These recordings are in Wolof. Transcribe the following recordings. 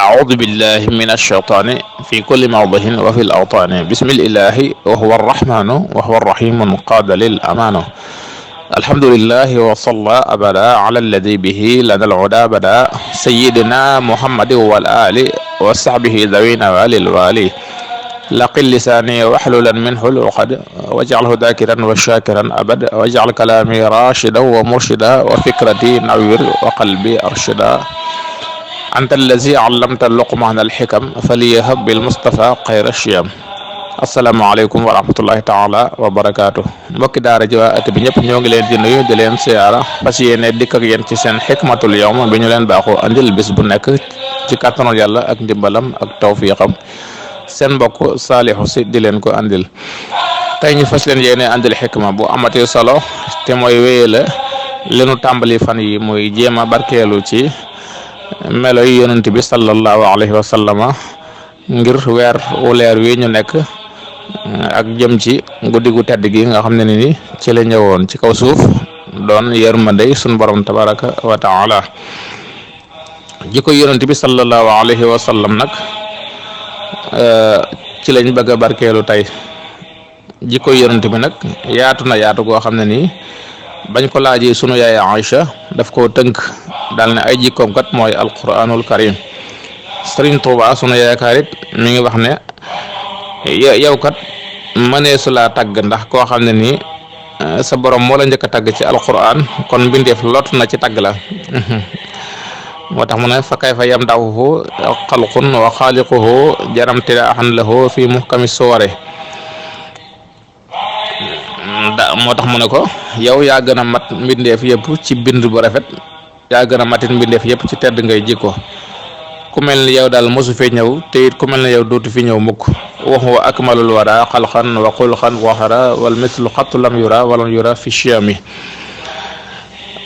أعوذ بالله من الشيطان في كل موضع وفي الأوطان بسم الإله وهو الرحمن وهو الرحيم قاد للأمان الحمد لله وصلى أبدا على الذي به لنا العدا بدا سيدنا محمد والآل وصحبه ذوين والي لقل لساني واحللا منه العقد واجعله ذاكرا وشاكرا أبد واجعل كلامي راشدا ومرشدا وفكرتي نوير وقلبي أرشدا أنت الذي علمت اللقمان الحكم فليهب بالمصطفى خير الشيم asalaamaaleykum wa rahmatullahi taala wa barakaatu mbokki daara ji waa at bi ñëpp ñoo ngi leen di nuyu di leen siyaara fas yéene dikk ak yéen ci seen xikmatul yawm bi ñu leen baaxoo andil bis bu nekk ci kàttanul yàlla ak ndimbalam ak tawfiqam seen mbokk Saliou Sy di leen ko andil tey ñu fas leen yéene andil xikma bu amati solo te mooy wéyale li nu tàmbali fan yi muy jéem a barkeelu ci melo yi yonent bi sallallahu alayhi wa sallama ngir weer wu leer wi ñu nekk ak jëm ci guddi gu tedd gi nga xam ne ni ci la ñëwoon ci kaw suuf doon yërmande sun borom tabaraka wa taala jikko yonent bi sallallahu alayhi wa sallam nag ci lañ bëgg a barkeelu tey jikko yonent bi nag yaatu na yaatu goo xam ne nii bañ ko laajee sunu yaay Aïcha daf koo tënk daal ne ay jikkoom kat mooy alquranul karim Sëriñ Tuuba sunu yaakaar it mi ngi wax ne yow kat mëneesu laa tagg ndax koo xam ne nii sa borom moo la njëkk a tagg ci alquran kon mbindeef lot na ci tagg la moo tax mu ne fa kayfa yamdahuhu xalqun wa xaaliquhu jaramtilaahan lahu fi muhkami suware moo tax mu ne ko yow yaa gën a mat mbindeef yëpp ci bind bu rafet yaa gën a matit mbindeef yëpp ci tedd ngay jikko ku mel ni yow daal mosu fee ñëw te it ku mel ni yow dootu fi ñëw mukk wa huwa akmalul wara xalqan wa xulqan waxara wal mislu xattu lam yura walam yura fi chiyami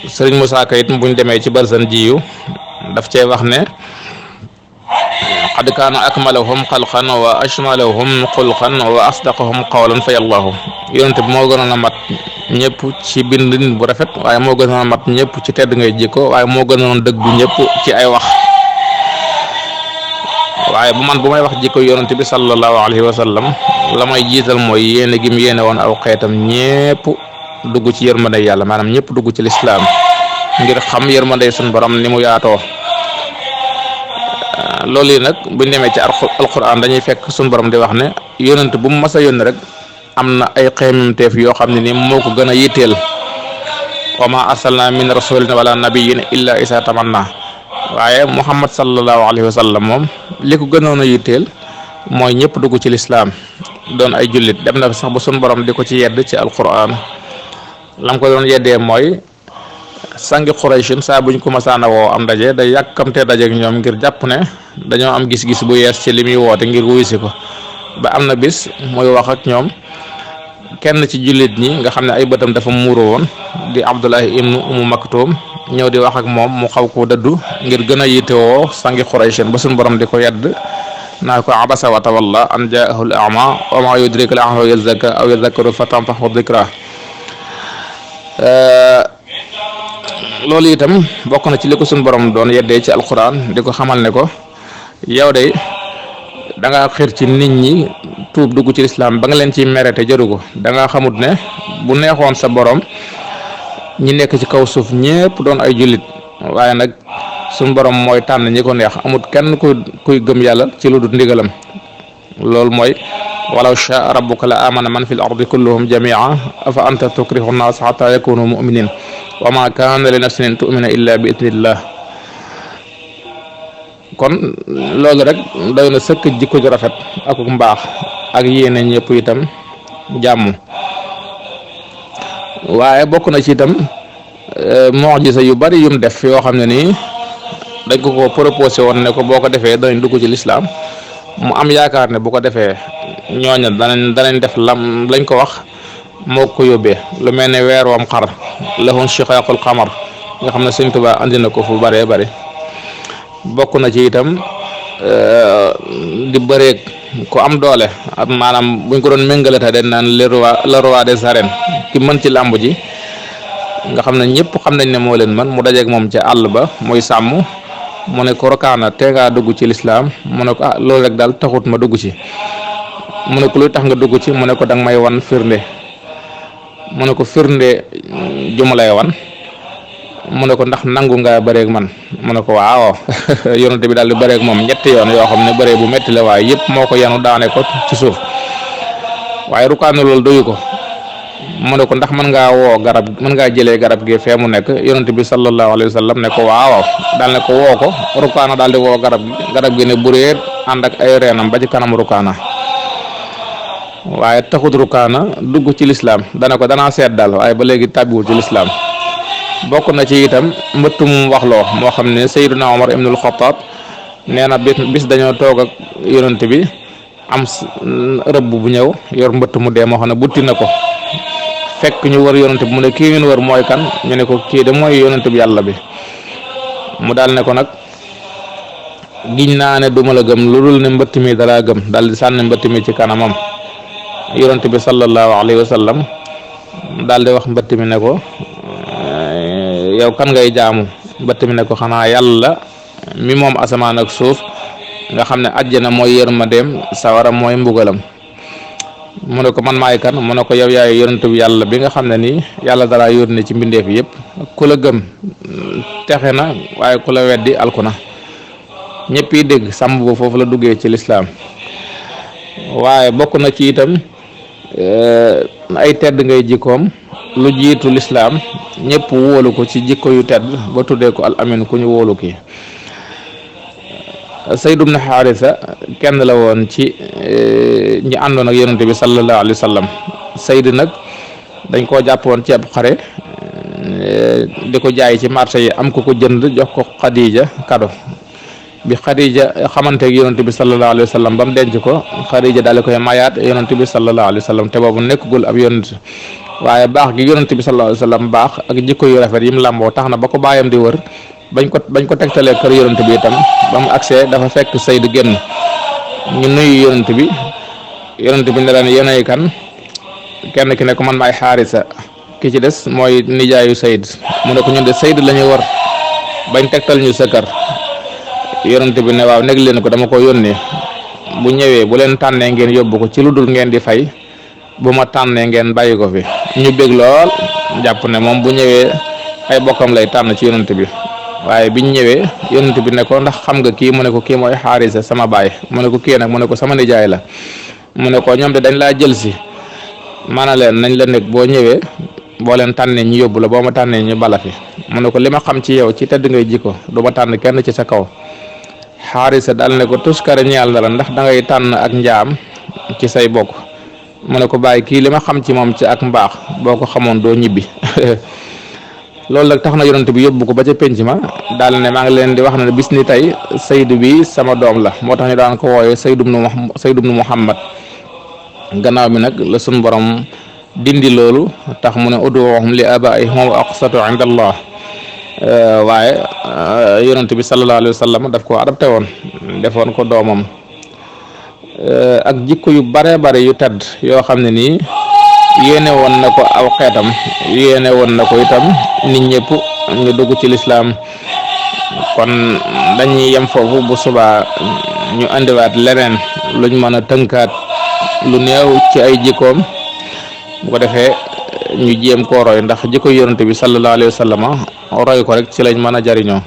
Sëriñ Musaa Ka it buñ demee ci barsan jiyu daf cee wax ne qad kaana akmalahum xalqan wa ashmalahum xulqan wa asdaqahum qawlan fa yallahu yonent bi moo gënoon a mat ñëpp ci bindin bu rafet waaye moo gënoon a mat ñëpp ci tedd ngay jikko waaye moo gënoon dëggu ñëpp ci ay wax waaye bu may wax jikko yonent bi sallallahu alayhi wa sallam la may jiital mooy yéene gi mu yéene woon aw xeetam ñëpp dugg ci yërmande yàlla maanaam ñëpp dugg ci lislaam ngir xam yërmande suñu borom ni mu yaatoo loolu yi nag buñ demee ci alquran dañuy fekk suñu borom di wax ne yonent bu mu mas a yónni rek am na ay xeemamteef yoo xam ne ni moo ko gën a yitteel wa ma arsalna min rasulin wala nabiyyin illa isa tamanna waaye muhammad sallallahu alayhi wa sallam moom li ko gënoon a yitteel mooy ñëpp dugg ci lislaam doon ay jullit dem na sax ba suñu borom di ko ci yedd ci alquran lam ko doon yeddee mooy sangi Qurayshin saa buñ ko masaana woo am daje day yàkkamtee daje ak ñoom ngir jàpp ne dañoo am gis-gis bu yees ci li muy woote ngir wuyusi ko ba am na bis muy wax ak ñoom kenn ci jullit ñi nga xam ne ay bëtam dafa muuru woon di Abdullahi ibnu Umu Maktum ñëw di wax ak moom mu xaw ko dëddu ngir gën a yittewoo sangi Qurayshin ba suñu borom di ko yedd naa ko abasa wa tawalla an jaahu al-a'ma wa ma yudrika la'allahu yazakka aw yazakkaru fa tanfahu dhikra loolu itam bokk na ci li ko suñu borom doon yeddee ci alquran di ko xamal ne ko yow de da ngaa xir ci nit ñi tuub dugg ci lislaam ba nga leen ciy mere te jëru ko da ngaa xamut ne bu neexoon sa borom ñi nekk ci kaw suuf ñépp doon ay jullit waaye nag suñu borom mooy tànn ñi ko neex amut kenn kuy gëm yàlla ci lu dul ndigalam loolu mooy walaw shaa rabbuka la amana man fil ardi kulluhum jamia afa anta tukrihu nnaas xata yakunu muminin wa ma kaana li nafsin tu'mina illa bi idnillah kon loolu rek doy na sëkk jikko ju rafet ak mbaax ak yéene ñëpp itam jàmm waaye bokk na ci itam mu'jiza yu bari yum def yoo xam ne nii dañ ko proposé woon ne ko boo ko defee danañ dugg ci lislaam mu am yaakaar ne bu ko defee ñooña danañ def lañ ko wax moo ko yóbbee lu mel ne weer wam xar lahum shiqaaqul qamar nga xam ne Sëñ Tuubaa andi na ko fu bëree bëri bokk na ci itam di bëreeg ku am doole maanaam buñ ko doon méngale te dañ naan le roi des arènes ki mën ci làmb ji nga xam ne ñëpp xam nañ ne moo leen man mu dajeeg moom ca àll ba muy sàmm mu ne ko rukaana te ngaa dugg ci lislaam mu ne ko loolu rek daal taxut ma dugg ci. mu ne ko luy tax nga dugg ci mu ne ko danga may wan firnde mu ne ko firnde juma lay wan mu ne ko ndax nangu nga bëreeg man mu ne ko waaw yonente bi daal di bëreeg moom ñetti yoon yoo xam ne bëree bu metti la waaye yëpp moo ko yanu daane ko ci suuf waaye rukaana loolu doyu ko mu ne ko ndax mën ngaa jëlee garab gi fee mu nekk yonente bi sallallahu alayhi wa sallam ne ko waaw daal ne ko woo ko rukaana daal di woo garab gi ne bureet ànd ak ay reenam ba ci kanam rukaana waaye taxut rukaana dugg ci lislaam dana ko danaa seet daal waaye ba léegi tàbbiwul ci lislaam bokk na ci itam mbëttum waxloo moo xam ne Sayyiduna Omar ibnul Xattaab nee na bis dañoo toog ak yonent bi am rëbb bu ñëw yor mbëtt mu dee moo xam ne butti na ko fekk ñu wër yonent bi mu ne kii ngeen wër mooy kan ñu ne ko kii de mooy yonent bi yàlla bi mu daal ne ko nag giñ naa ne duma la gëm lu dul ne mbëtt mi dalaa gëm daal di sànni mbëtt mi ci kanamam yonent bi sallallahu alayhi wa sallam daal di wax mbëtt mi ne ko yow kan ngay jaamu mbëtt mi ne ko xanaa yàlla mi moom asamaan ak suuf nga xam ne àjjana mooy yërmandeem sawara mooy mbugalam mu ne ko man maay kan mu ne ko yow yaay yonent bi yàlla bi nga xam ne nii yàlla dara yónni ci mbindeef yëpp ku la gëm texe na waaye ku la weddi alku na ñëpp yi dégg sàmm bu foofu la duggee ci lislaam waaye bokk na ci itam ay tedd ngay jikkoom lu jiitu lislaam ñëpp wóolu ko ci jikko yu tedd ba tuddee ko al amin ku ñu wóolu ki Sayd ibn Haarisa kenn la woon ci ñi àndoon ak yonente bi sallallahu alayhi wa sallam Sayd nag dañ koo jàppoon ci ab xare di ko jaay ci marché yi am ko jënd jox ko Xadija kado bi Xadija xamante ak yonente bi sallallahu alayhi wa sallam ba mu denc ko Xadija daal di koy mayaat yonente bi sallallahu alayhi wa sallam te boobu nekkagul ab yonent waaye baax gi yonente bi sallallahu alayhi wa sallam baax ak jikko yu rafet yi mu làmboo tax na ba ko baayam di wër bañ ko tegtalee kër yonente bi itam ba mu agsee dafa fekk Sayd génn ñu nuyu yonente bi ne leen yéenay kan kenn ki ne ko man maay Xaarisa ki ci des mooy nijaayu Sayd mu ne ko ñun de Sayd la ñuy wër bañ tegtal ñu sa kër yonente bi ne waaw nekk leen ko dama ko yónnee bu ñëwee bu leen tànnee ngeen yóbbu ko ci lu dul ngeen di fay bu ma tànnee ngeen bàyyi ko fi ñu bég lool jàpp ne moom bu ñëwee ay bokkam lay tànn ci yonente bi waaye biñ ñëwee yonente bi ne ko ndax xam nga kii mu ne ko kii mooy Xaarisa sama baay mu ne ko kii nag mu ne ko sama nijaay la mu ne ko ñoom de dañ laa jël si maana leen nañ la nekk boo ñëwee boo leen tànnee ñu yóbbu la boo ma tànnee ñu bala fi mu ne ko li ma xam ci yow ci tedd ngay jikko du ma tànn kenn ci sa kaw Xaarisa daal ne ko tuskare ñeel na la ndax da ngay tànn ak njaam ci say bokk mu ne ko bàyyi kii li ma xam ci moom ci ak mbaax boo ko xamoon doo ñibbi loolu nag tax na yonent bi yóbbu ko ba ca penc ma daal ne maa ngi leen di wax ne bis ni tey Sayd bi sama doom la moo tax ñu daan ko wooyee Sayd ibnu Muhammad gannaaw bi nag la sun borom dindi loolu tax mu ne uduuhum li abaa'ihim wa aqsatu inda Allah waaye yonent bi sallallahu alayhi wa sallam daf ko adapté woon defoon ko doomam ak jikko yu bare yu tedd yoo xam ne nii yéene woon na ko aw xeetam yéene woon na ko itam nit ñëpp ñu dugg ci lislaam kon dañuy yem foofu bu subaa ñu andiwaat leneen luñ mën a tënkaat lu néew ci ay jikkoom bu ko defee ñu jéem koo roy ndax jikko yonent bi sallallahu alayhi wa sallam roy ko rek ci lañ mën a jariñoo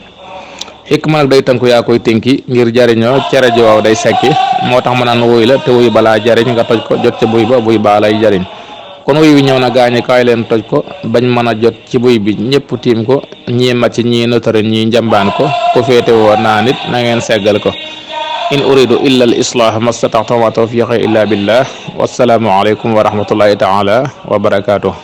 xikma nag day tënku yaa koy tënki ngir jariñoo cere ji waaw day sekki moo tax ma naan wuy la te wuy balaa jariñ nga toj ko jot ca buy ba buy baa lay jariñ kon wuy wi ñëw na gaañi kaay leen toj ko bañ mën a jot ci buy bi ñëpp tiim ko ñii màcc ñii notari ñii njambaan ko ku féete woo naa nit na ngeen seggal ko in uridu illa al islah mastata'tu wa tawfiqi illa billah wassalaamu alaykum wa rahmatullahi taala wa barakatuh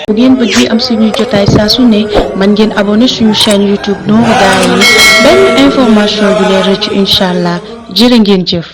bu ngeen bëggee am suñuy jotaay saa su ne mën ngeen abonné suñu chaîne YouTube Nourou Darayni benn information du leen rëcc incha allah jërë ngeen jëf.